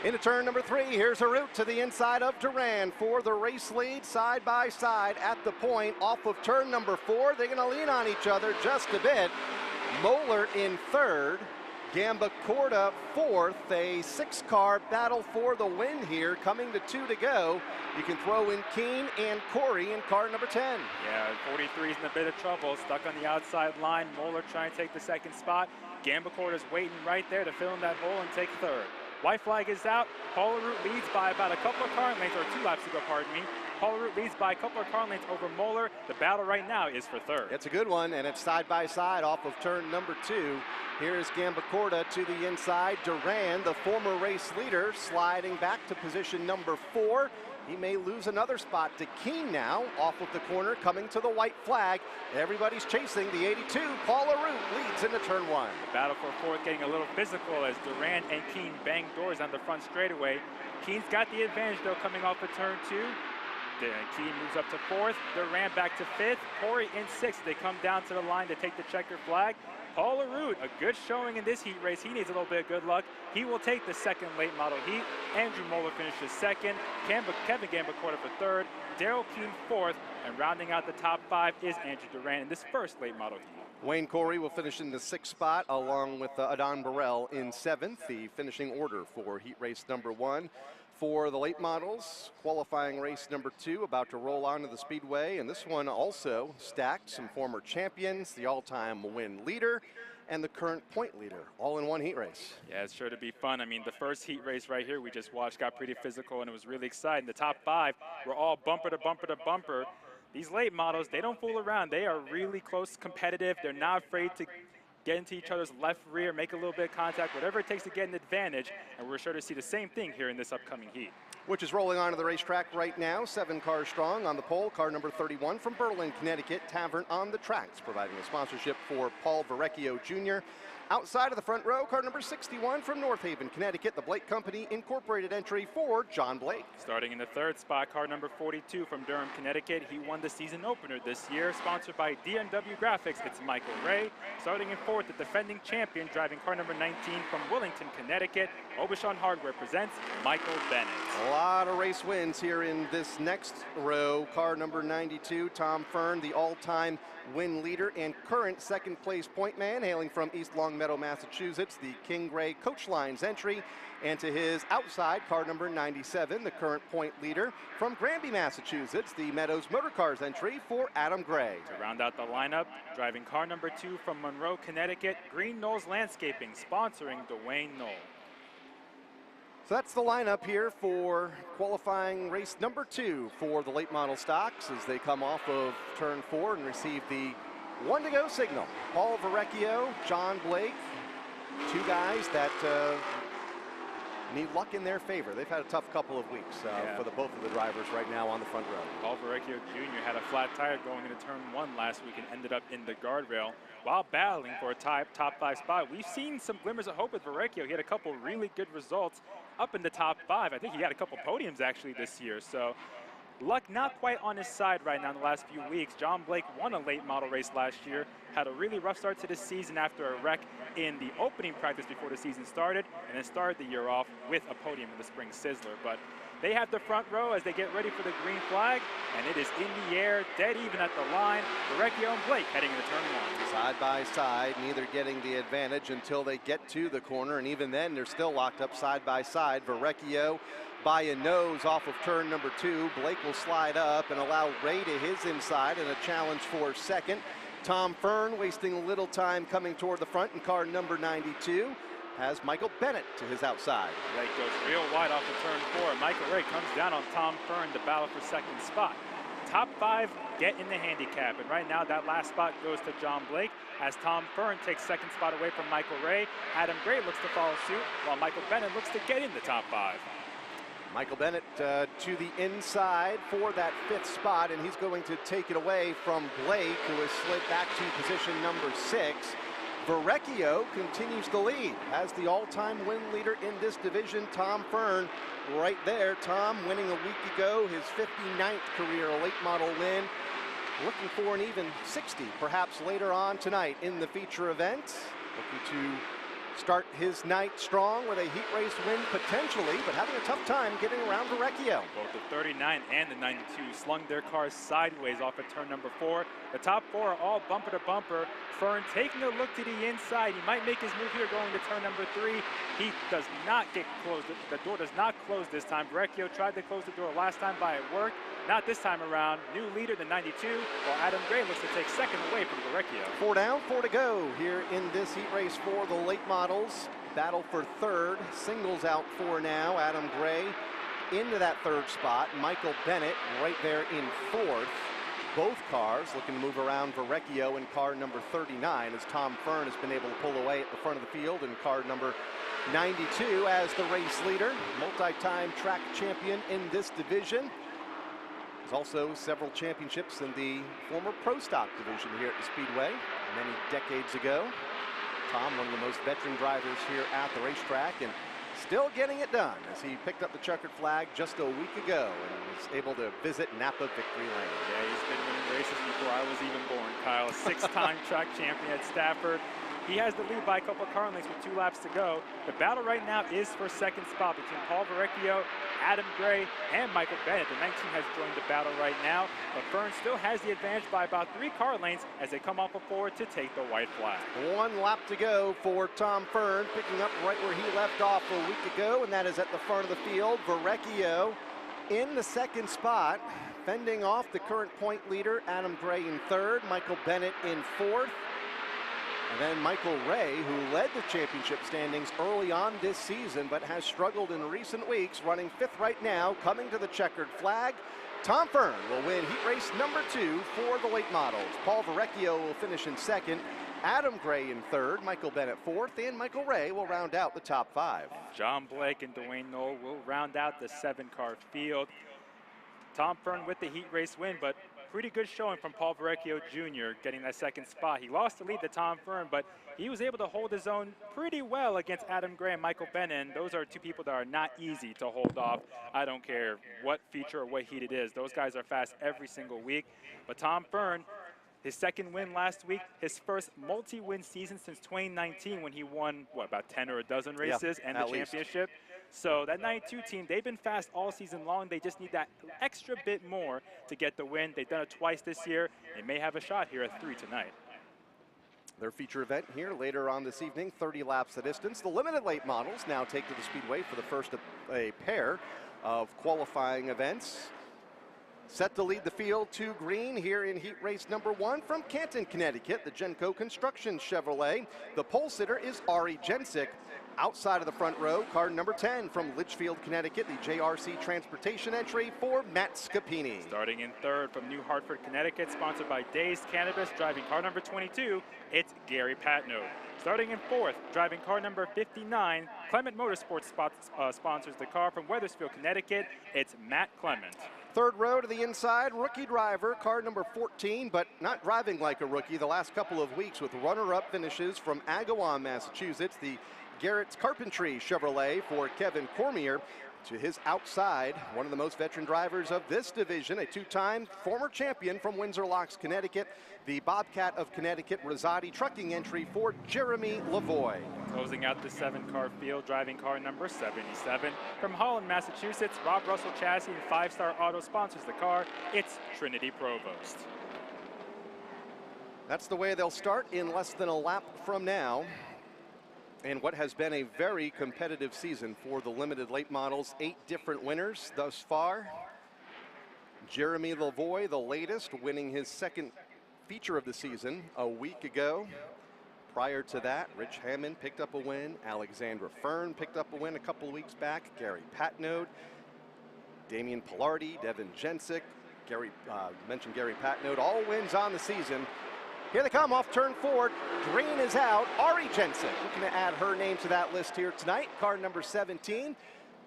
3. Into turn number 3, here's LaRute to the inside of Durand for the race lead, side by side at the point off of turn number 4. They're going to lean on each other just a bit. Moeller in 3rd, Gamba Corda fourth, a 6-car battle for the win here, coming to 2 to go. You can throw in Keene and Corey in car number 10. Yeah, 43 is in a bit of trouble, stuck on the outside line. Moeller trying to take the second spot. Gamba Corda's waiting right there to fill in that hole and take third. White flag is out. Paul LaRue leads by about a couple of car lengths, or 2 laps to go, pardon me. Paul LaRue leads by a couple of car lengths over Moeller. The battle right now is for third. It's a good one, and it's side by side off of turn number 2. Here's Gamba Corda to the inside. Duran, the former race leader, sliding back to position number 4. He may lose another spot to Keene now, off of the corner, coming to the white flag. Everybody's chasing the 82. Paul LaRue leads into turn 1. The battle for fourth getting a little physical as Duran and Keene bang doors on the front straightaway. Keene's got the advantage, though, coming off of turn 2. Keene moves up to 4th. Duran back to 5th. Corey in 6th. They come down to the line to take the checker flag. Paul LaRue, a good showing in this heat race. He needs a little bit of good luck. He will take the second late model heat. Andrew Moeller finishes 2nd. Kevin Gamba Corda for 3rd. Daryl Keene 4th. And rounding out the top 5 is Andrew Duran in this first late model heat. Wayne Corey will finish in the 6th spot, along with Adon Burrell in 7th. The finishing order for heat race number 1. For the late models, qualifying race number 2 about to roll onto the Speedway, and this one also stacked some former champions, the all-time win leader, and the current point leader, all in one heat race. Yeah, it's sure to be fun. I mean, the first heat race right here we just watched got pretty physical, and it was really exciting. The top 5 were all bumper to bumper to bumper. These late models, they don't fool around. They are really close, competitive. They're not afraid to get into each other's left rear, make a little bit of contact, whatever it takes to get an advantage, and we're sure to see the same thing here in this upcoming heat. Which is rolling onto the racetrack right now, 7 cars strong on the pole. Car number 31 from Berlin, Connecticut, Tavern on the Tracks, providing a sponsorship for Paul Verrecchio Jr. Outside of the front row, car number 61 from North Haven, Connecticut, the Blake Company Incorporated entry for John Blake. Starting in the 3rd spot, car number 42 from Durham, Connecticut. He won the season opener this year, sponsored by DMW Graphics. It's Michael Ray. Starting in 4th, the defending champion, driving car number 19 from Wellington, Connecticut. Obashan Hardware presents Michael Bennett. A lot of race wins here in this next row. Car number 92, Tom Fern, the all-time win leader and current 2nd place point man, hailing from East Longmeadow, Massachusetts, the King Gray Coach Lines entry. And to his outside, car number 97, the current point leader from Granby, Massachusetts, the Meadows Motor Cars entry for Adam Gray. To round out the lineup, driving car number 2 from Monroe, Connecticut, Green Knolls Landscaping, sponsoring Dwayne Knoll. So that's the lineup here for qualifying race number 2 for the late model stocks as they come off of turn 4 and receive the 1 to go signal. Paul Verrecchio, John Blake, 2 guys that need luck in their favor. They've had a tough couple of weeks for both of the drivers right now on the front row. Paul Verrecchio Jr. had a flat tire going into turn 1 last week and ended up in the guardrail while battling for a top 5 spot. We've seen some glimmers of hope with Verrecchio. He had a couple really good results up in the top 5. I think he had a couple podiums actually this year. So luck not quite on his side right now in the last few weeks. John Blake won a late model race last year, had a really rough start to the season after a wreck in the opening practice before the season started, and then started the year off with a podium in the Spring Sizzler. But they have the front row as they get ready for the green flag, and it is in the air, dead even at the line. Verrecchio and Blake heading into turn 1. Side by side, neither getting the advantage until they get to the corner, and even then they're still locked up side by side. Verrecchio by a nose off of turn number 2. Blake will slide up and allow Ray to his inside and a challenge for 2nd. Tom Fern wasting a little time coming toward the front in car number 92. Has Michael Bennett to his outside. Blake goes real wide off of turn 4. Michael Ray comes down on Tom Fern to battle for 2nd spot. Top 5 get in the handicap, and right now that last spot goes to John Blake as Tom Fern takes 2nd spot away from Michael Ray. Adam Gray looks to follow suit while Michael Bennett looks to get in the top 5. Michael Bennett to the inside for that 5th spot, and he's going to take it away from Blake, who has slid back to position number 6. Verrecchio continues to lead as the all-time win leader in this division. Tom Fern right there. Tom winning a week ago, his 59th career late model win. Looking for an even 60, perhaps later on tonight in the feature event. Looking to start his night strong with a heat race win potentially, but having a tough time getting around Verrecchio. Both the 39 and the 92 slung their cars sideways off at turn number 4. The top 4 are all bumper to bumper. Fern taking a look to the inside. He might make his move here going to turn number 3. He does not get closed. The door does not close this time. Verrecchio tried to close the door last time by it worked. Not this time around. New leader, the 92, while Adam Gray looks to take second away from Verrecchio. 4 down, 4 to go here in this heat race for the late models. Battle for third. Singles out 4 now. Adam Gray into that third spot. Michael Bennett right there in 4th. Both cars looking to move around Verrecchio in car number 39 as Tom Fern has been able to pull away at the front of the field in car number 92 as the race leader. Multi-time track champion in this division. There's also several championships in the former Pro Stock division here at the Speedway many decades ago. Tom, one of the most veteran drivers here at the racetrack, and still getting it done as he picked up the checkered flag just a week ago and was able to visit Napa Victory Lane. Yeah, he's been winning races before I was even born, Kyle. 6-time track champion at Stafford. He has the lead by a couple of car lengths with 2 laps to go. The battle right now is for second spot between Paul Verrecchio, Adam Gray, and Michael Bennett. The 19 has joined the battle right now, but Fern still has the advantage by about 3 car lengths as they come off of forward to take the white flag. 1 lap to go for Tom Fern, picking up right where he left off a week ago, and that is at the front of the field. Verrecchio in the second spot, fending off the current point leader, Adam Gray in 3rd, Michael Bennett in 4th. And then Michael Ray, who led the championship standings early on this season, but has struggled in recent weeks, running 5th right now, coming to the checkered flag. Tom Fern will win heat race number 2 for the late models. Paul Verrecchio will finish in 2nd, Adam Gray in 3rd, Michael Bennett 4th, and Michael Ray will round out the top 5. John Blake and Dwayne Knoll will round out the 7-car field. Tom Fern with the heat race win, but pretty good showing from Paul Verrecchio Jr. getting that 2nd spot. He lost the lead to Tom Fern, but he was able to hold his own pretty well against Adam Gray and Michael Bennett. And those are 2 people that are not easy to hold off. I don't care what feature or what heat it is. Those guys are fast every single week. But Tom Fern, his 2nd win last week, his first multi-win season since 2019 when he won, what, about 10 or a dozen races and the championship. So that 92 team, they've been fast all season long. They just need that extra bit more to get the win. They've done it twice this year. They may have a shot here at 3 tonight. Their feature event here later on this evening, 30 laps of distance. The limited late models now take to the Speedway for the first of a pair of qualifying events. Set to lead the field, 2 green here in heat race number 1 from Canton, Connecticut, the Genco Construction Chevrolet. The pole sitter is Ari Jensick. Outside of the front row, car number 10 from Litchfield, Connecticut, the JRC Transportation entry for Matt Scapini. Starting in 3rd from New Hartford, Connecticut, sponsored by Days Cannabis, driving car number 22, it's Gary Patno. Starting in 4th, driving car number 59, Clement Motorsports sponsors the car from Weathersfield, Connecticut, it's Matt Clement. 3rd row to the inside, rookie driver, car number 14, but not driving like a rookie the last couple of weeks with runner-up finishes from Agawam, Massachusetts, the Garrett's Carpentry Chevrolet for Kevin Cormier. To his outside, one of the most veteran drivers of this division, a 2-time former champion from Windsor Locks, Connecticut, the Bobcat of Connecticut Rosati Trucking entry for Jeremy Lavoy. Closing out the 7-car field, driving car number 77. From Holland, Massachusetts, Rob Russell Chassis and 5-Star Auto sponsors the car. It's Trinity Provost. That's the way they'll start in less than a lap from now. And what has been a very competitive season for the limited late models. 8 different winners thus far. Jeremy Lavoy, the latest, winning his 2nd feature of the season a week ago. Prior to that, Rich Hammond picked up a win. Alexandra Fern picked up a win a couple of weeks back. Gary Patnode, Damian Pilardi, Devin Jensick, mentioned Gary Patnode, all wins on the season. Here they come off turn 4. Green is out. Ari Jensen looking to add her name to that list here tonight. Car number 17.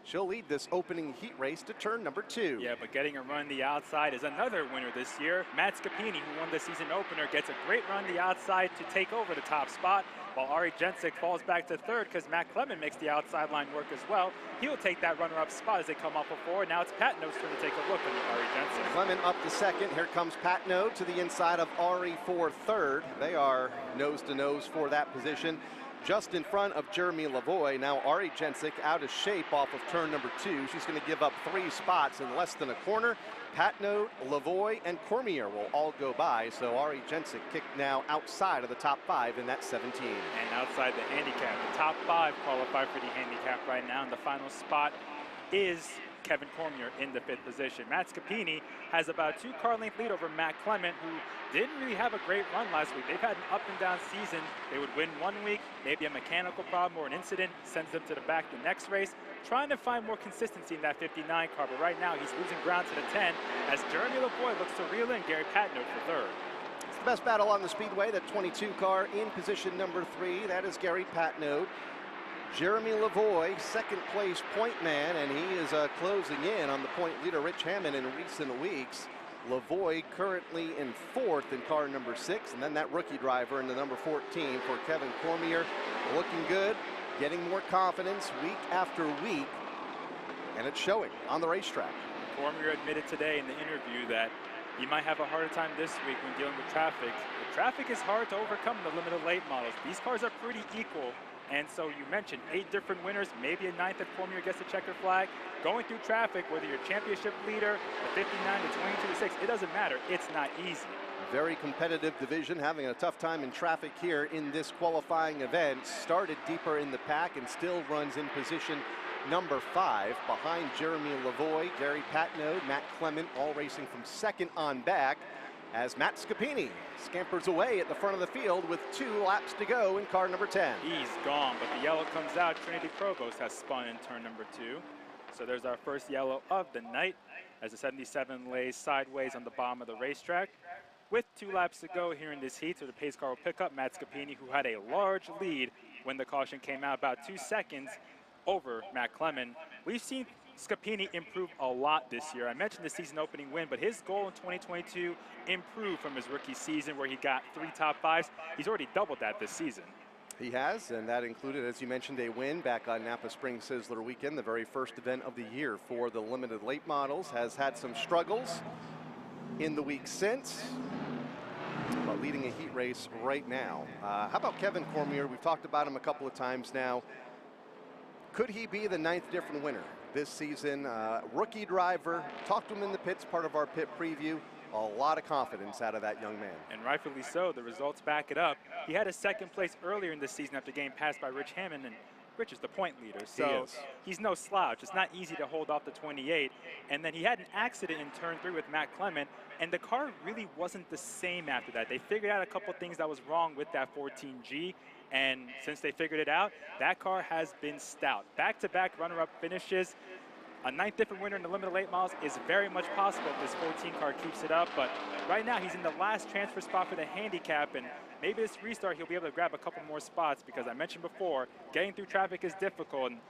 She'll lead this opening heat race to turn number 2. Yeah, but getting a run the outside is another winner this year. Matt Scapini, who won the season opener, gets a great run the outside to take over the top spot, while Ari Jensick falls back to 3rd because Matt Clement makes the outside line work as well. He'll take that runner-up spot as they come off of 4. Now it's Patno's turn to take a look at Ari Jensick. Clement up to 2nd. Here comes Patno to the inside of Ari for 3rd. They are nose to nose for that position. just in front of Jeremy Lavoy. Now Ari Jensic out of shape off of turn number 2. She's going to give up 3 spots in less than a corner. Patno, Lavoy, and Cormier will all go by. So Ari Jensic kicked now outside of the top 5 in that 17. And outside the handicap, the top 5 qualify for the handicap right now. And the final spot is Kevin Cormier in the 5th position. Matt Scapini has about a 2-car length lead over Matt Clement, who didn't really have a great run last week. They've had an up and down season. They would win one week, maybe a mechanical problem or an incident sends them to the back the next race. Trying to find more consistency in that 59 car, but right now he's losing ground to the 10 as Jeremy Lavoy looks to reel in Gary Patno for 3rd. It's the best battle on the Speedway, the 22 car in position number 3. That is Gary Patno. Jeremy Lavoy, 2nd place point man, and he is closing in on the point leader Rich Hammond in recent weeks. Lavoy currently in 4th in car number 6, and then that rookie driver in the number 14 for Kevin Cormier. Looking good, getting more confidence week after week, and it's showing on the racetrack. Cormier admitted today in the interview that he might have a harder time this week when dealing with traffic. The traffic is hard to overcome in the limited late models. These cars are pretty equal. And so you mentioned 8 different winners, maybe a 9th if Cormier gets the checker flag. Going through traffic, whether you're championship leader, the 59 to 22 to 6, it doesn't matter. It's not easy. Very competitive division, having a tough time in traffic here in this qualifying event. Started deeper in the pack and still runs in position number 5 behind Jeremy Lavoy, Gary Patno, Matt Clement, all racing from 2nd on back, as Matt Scapini scampers away at the front of the field with 2 laps to go in car number 10. He's gone, but the yellow comes out. Trinity Provost has spun in turn number 2. So there's our first yellow of the night as the 77 lays sideways on the bottom of the racetrack. With 2 laps to go here in this heat, so the pace car will pick up Matt Scapini, who had a large lead when the caution came out, about 2 seconds over Matt Clement. We've seen Scapini improved a lot this year. I mentioned the season opening win, but his goal in 2022 improved from his rookie season where he got 3 top 5s. He's already doubled that this season. He has, and that included, as you mentioned, a win back on Napa Spring Sizzler weekend, the very first event of the year for the limited late models. Has had some struggles in the week since, but leading a heat race right now. How about Kevin Cormier? We've talked about him a couple of times now. Could he be the 9th different winner this season? Rookie driver, talked to him in the pits, part of our pit preview. A lot of confidence out of that young man. And rightfully so, the results back it up. He had a 2nd place earlier in the season after getting passed by Rich Hammond, and Rich is the point leader, so he's no slouch. It's not easy to hold off the 28. And then he had an accident in turn 3 with Matt Clement, and the car really wasn't the same after that. They figured out a couple things that was wrong with that 14G, and since they figured it out, that car has been stout. Back-to-back runner-up finishes. A 9th different winner in the limited late models is very much possible if this 14 car keeps it up, but right now he's in the last transfer spot for the handicap, and maybe this restart he'll be able to grab a couple more spots because I mentioned before, getting through traffic is difficult, and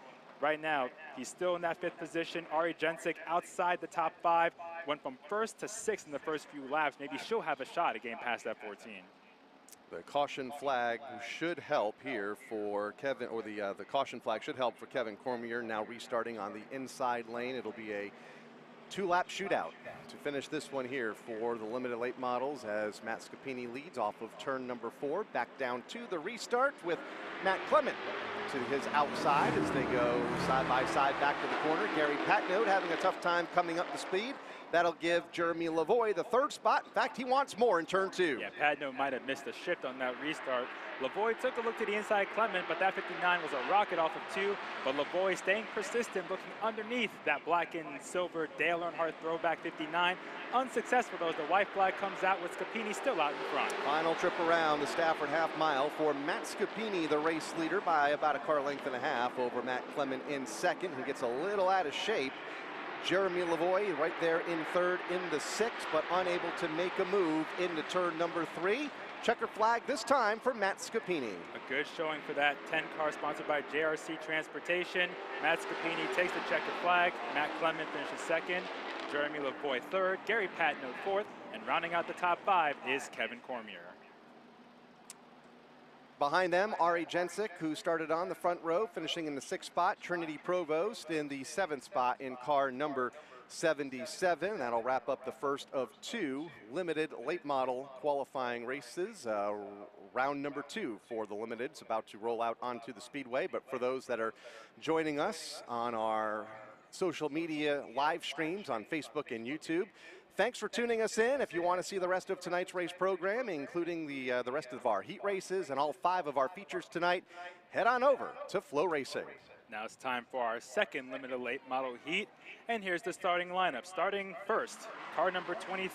right now he's still in that 5th position. Ari Jensic outside the top 5, went from 1st to 6th in the first few laps. Maybe she'll have a shot at getting past that 14. The caution flag should help here for Kevin, or the caution flag should help for Kevin Cormier. Now restarting on the inside lane. It'll be a 2-lap shootout to finish this one here for the limited late models as Matt Scapini leads off of turn number 4. Back down to the restart with Matt Clement to his outside as they go side by side back to the corner. Gary Patno having a tough time coming up to speed. That'll give Jeremy Lavoy the 3rd spot. In fact, he wants more in turn 2. Yeah, Patno might have missed a shift on that restart. Lavoy took a look to the inside Clement, but that 59 was a rocket off of 2. But Lavoy staying persistent, looking underneath that black and silver Dale Earnhardt throwback 59. Unsuccessful though as the white flag comes out with Scapini still out in front. Final trip around the Stafford half mile for Matt Scapini, the race leader, by about a car length and a half over Matt Clement in 2nd, who gets a little out of shape. Jeremy Lavoy right there in 3rd in the 6th, but unable to make a move into turn number 3. Checker flag this time for Matt Scapini. A good showing for that 10 car sponsored by JRC Transportation. Matt Scapini takes the checker flag. Matt Clement finishes 2nd. Jeremy Lavoy 3rd. Gary Patno 4th. And rounding out the top 5 is Kevin Cormier. Behind them, Ari Jensic, who started on the front row, finishing in the 6th spot. Trinity Provost in the 7th spot in car number 77. That'll wrap up the first of 2 limited late model qualifying races. Round number 2 for the limited is about to roll out onto the Speedway. But for those that are joining us on our social media live streams on Facebook and YouTube, thanks for tuning us in. If you want to see the rest of tonight's race program, including the rest of our heat races and all 5 of our features tonight, head on over to Flow Racing. Now it's time for our second limited late model heat, and here's the starting lineup. Starting first, car number 23.